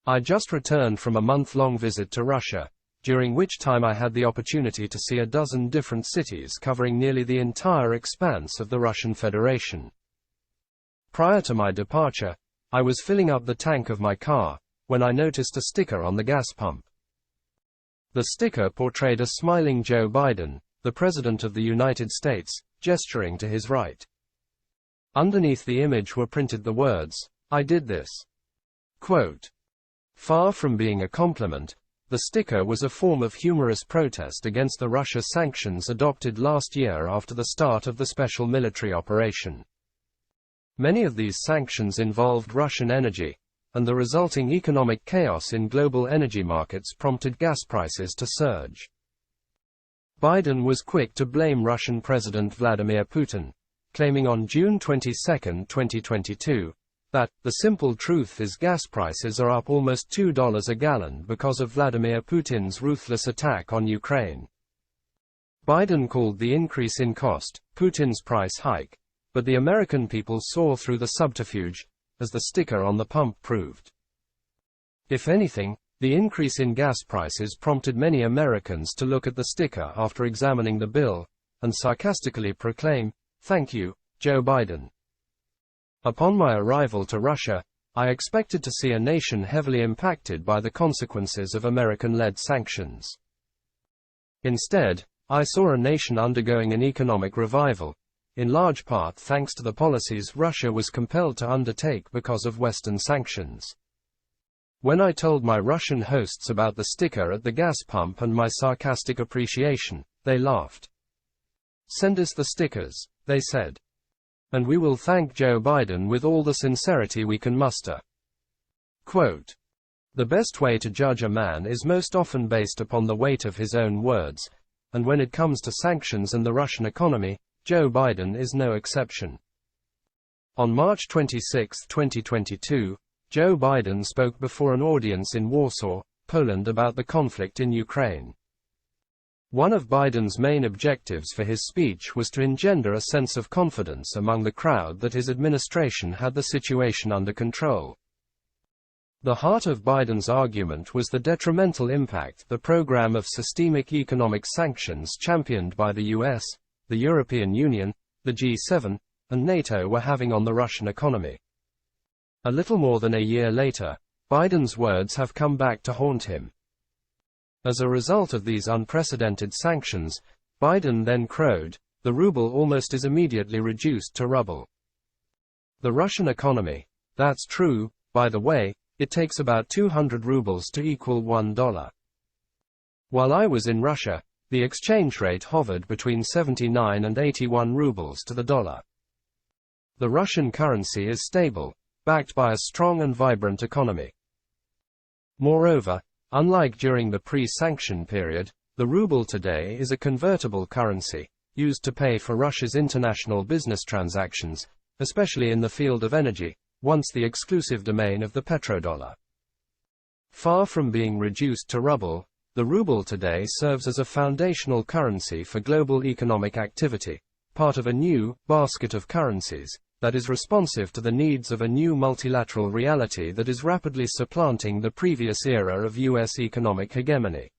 I just returned from a month-long visit to Russia, during which time I had the opportunity to see a dozen different cities covering nearly the entire expanse of the Russian Federation. Prior to my departure, I was filling up the tank of my car, when I noticed a sticker on the gas pump. The sticker portrayed a smiling Joe Biden, the President of the United States, gesturing to his right. Underneath the image were printed the words, "I did this." Quote. Far from being a compliment, the sticker was a form of humorous protest against the Russia sanctions adopted last year after the start of the special military operation. Many of these sanctions involved Russian energy, and the resulting economic chaos in global energy markets prompted gas prices to surge. Biden was quick to blame Russian President Vladimir Putin, claiming on June 22, 2022, that the simple truth is gas prices are up almost $2 a gallon because of Vladimir Putin's ruthless attack on Ukraine. Biden called the increase in cost Putin's price hike, but the American people saw through the subterfuge, as the sticker on the pump proved. If anything, the increase in gas prices prompted many Americans to look at the sticker after examining the bill, and sarcastically proclaim, "Thank you, Joe Biden." Upon my arrival to Russia, I expected to see a nation heavily impacted by the consequences of American-led sanctions. Instead, I saw a nation undergoing an economic revival, in large part thanks to the policies Russia was compelled to undertake because of Western sanctions. When I told my Russian hosts about the sticker at the gas pump and my sarcastic appreciation, they laughed. "Send us the stickers," they said. "And we will thank Joe Biden with all the sincerity we can muster." Quote. The best way to judge a man is most often based upon the weight of his own words, and when it comes to sanctions and the Russian economy, Joe Biden is no exception. On March 26, 2022, Joe Biden spoke before an audience in Warsaw, Poland about the conflict in Ukraine. One of Biden's main objectives for his speech was to engender a sense of confidence among the crowd that his administration had the situation under control. The heart of Biden's argument was the detrimental impact the program of systemic economic sanctions championed by the US, the European Union, the G7, and NATO were having on the Russian economy. A little more than a year later, Biden's words have come back to haunt him. As a result of these unprecedented sanctions, Biden then crowed, the ruble almost is immediately reduced to rubble. The Russian economy, that's true, by the way, it takes about 200 rubles to equal $1. While I was in Russia, the exchange rate hovered between 79 and 81 rubles to the dollar. The Russian currency is stable, backed by a strong and vibrant economy. Moreover, unlike during the pre-sanction period, the ruble today is a convertible currency, used to pay for Russia's international business transactions, especially in the field of energy, once the exclusive domain of the petrodollar. Far from being reduced to rubble, the ruble today serves as a foundational currency for global economic activity, part of a new basket of currencies that is responsive to the needs of a new multilateral reality that is rapidly supplanting the previous era of US economic hegemony.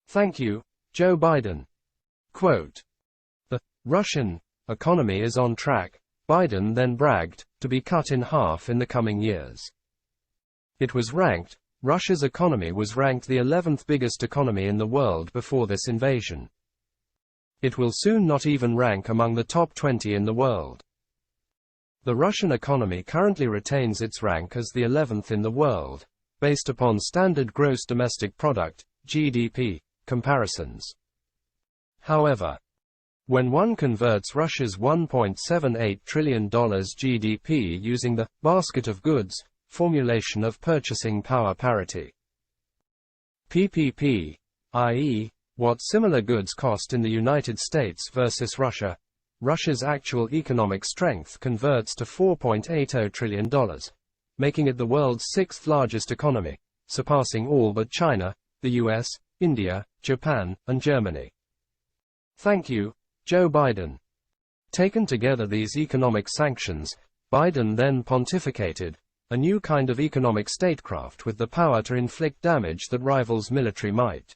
Thank you, Joe Biden. Quote. The Russian economy is on track, Biden then bragged, to be cut in half in the coming years. Russia's economy was ranked the 11th biggest economy in the world before this invasion. It will soon not even rank among the top 20 in the world. The Russian economy currently retains its rank as the 11th in the world, based upon standard gross domestic product, GDP, comparisons. However, when one converts Russia's $1.78 trillion GDP using the basket of goods formulation of purchasing power parity, PPP, i.e., what similar goods cost in the United States versus Russia, Russia's actual economic strength converts to $4.80 trillion, making it the world's sixth largest economy, surpassing all but China, the US, India, Japan, and Germany. Thank you, Joe Biden. Taken together, these economic sanctions, Biden then pontificated, a new kind of economic statecraft with the power to inflict damage that rivals military might.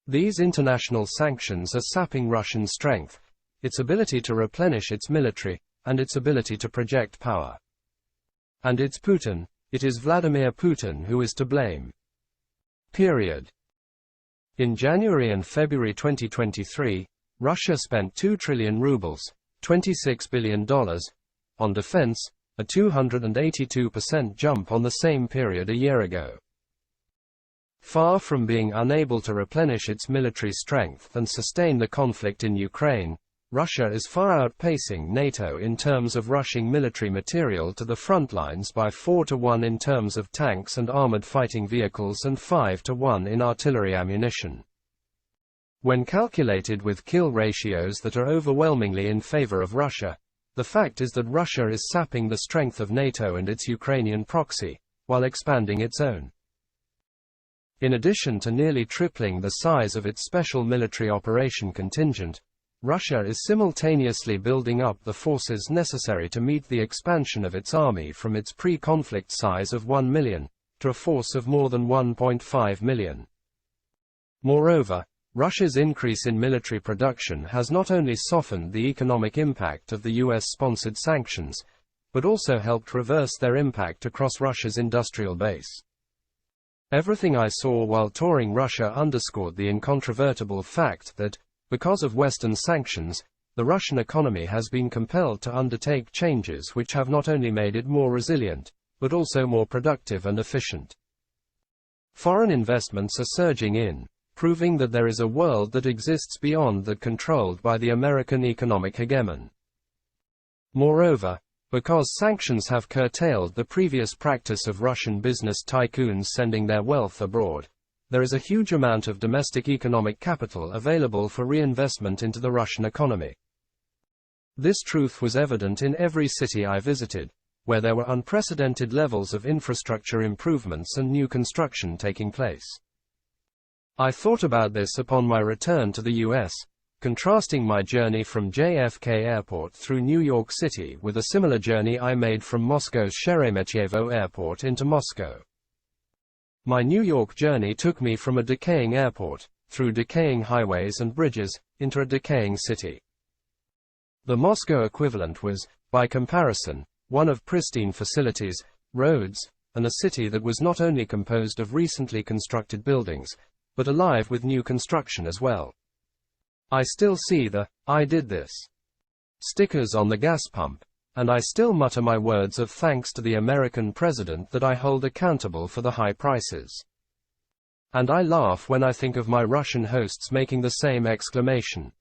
These international sanctions are sapping Russian strength, its ability to replenish its military, and its ability to project power. And it's Putin, it is Vladimir Putin who is to blame. Period. In January and February 2023, Russia spent 2 trillion rubles, $26 billion, on defense, a 282% jump on the same period a year ago. Far from being unable to replenish its military strength and sustain the conflict in Ukraine, Russia is far outpacing NATO in terms of rushing military material to the front lines by 4-to-1 in terms of tanks and armored fighting vehicles and 5-to-1 in artillery ammunition. When calculated with kill ratios that are overwhelmingly in favor of Russia, the fact is that Russia is sapping the strength of NATO and its Ukrainian proxy, while expanding its own. In addition to nearly tripling the size of its special military operation contingent, Russia is simultaneously building up the forces necessary to meet the expansion of its army from its pre-conflict size of 1 million, to a force of more than 1.5 million. Moreover, Russia's increase in military production has not only softened the economic impact of the US-sponsored sanctions, but also helped reverse their impact across Russia's industrial base. Everything I saw while touring Russia underscored the incontrovertible fact that, because of Western sanctions, the Russian economy has been compelled to undertake changes which have not only made it more resilient, but also more productive and efficient. Foreign investments are surging in, proving that there is a world that exists beyond that controlled by the American economic hegemon. Moreover, because sanctions have curtailed the previous practice of Russian business tycoons sending their wealth abroad, there is a huge amount of domestic economic capital available for reinvestment into the Russian economy. This truth was evident in every city I visited, where there were unprecedented levels of infrastructure improvements and new construction taking place. I thought about this upon my return to the US, contrasting my journey from JFK Airport through New York City with a similar journey I made from Moscow's Sheremetyevo Airport into Moscow. My New York journey took me from a decaying airport, through decaying highways and bridges, into a decaying city. The Moscow equivalent was, by comparison, one of pristine facilities, roads, and a city that was not only composed of recently constructed buildings, but alive with new construction as well. I still see the "I did this" stickers on the gas pump, and I still mutter my words of thanks to the American president that I hold accountable for the high prices. And I laugh when I think of my Russian hosts making the same exclamation.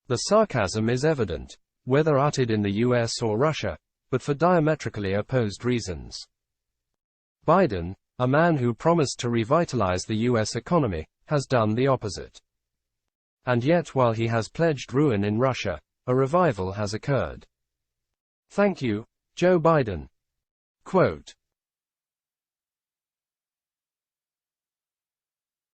The sarcasm is evident, whether uttered in the US or Russia, but for diametrically opposed reasons. Biden, a man who promised to revitalize the US economy, has done the opposite. And yet while he has pledged ruin in Russia, a revival has occurred. Thank you, Joe Biden. Quote.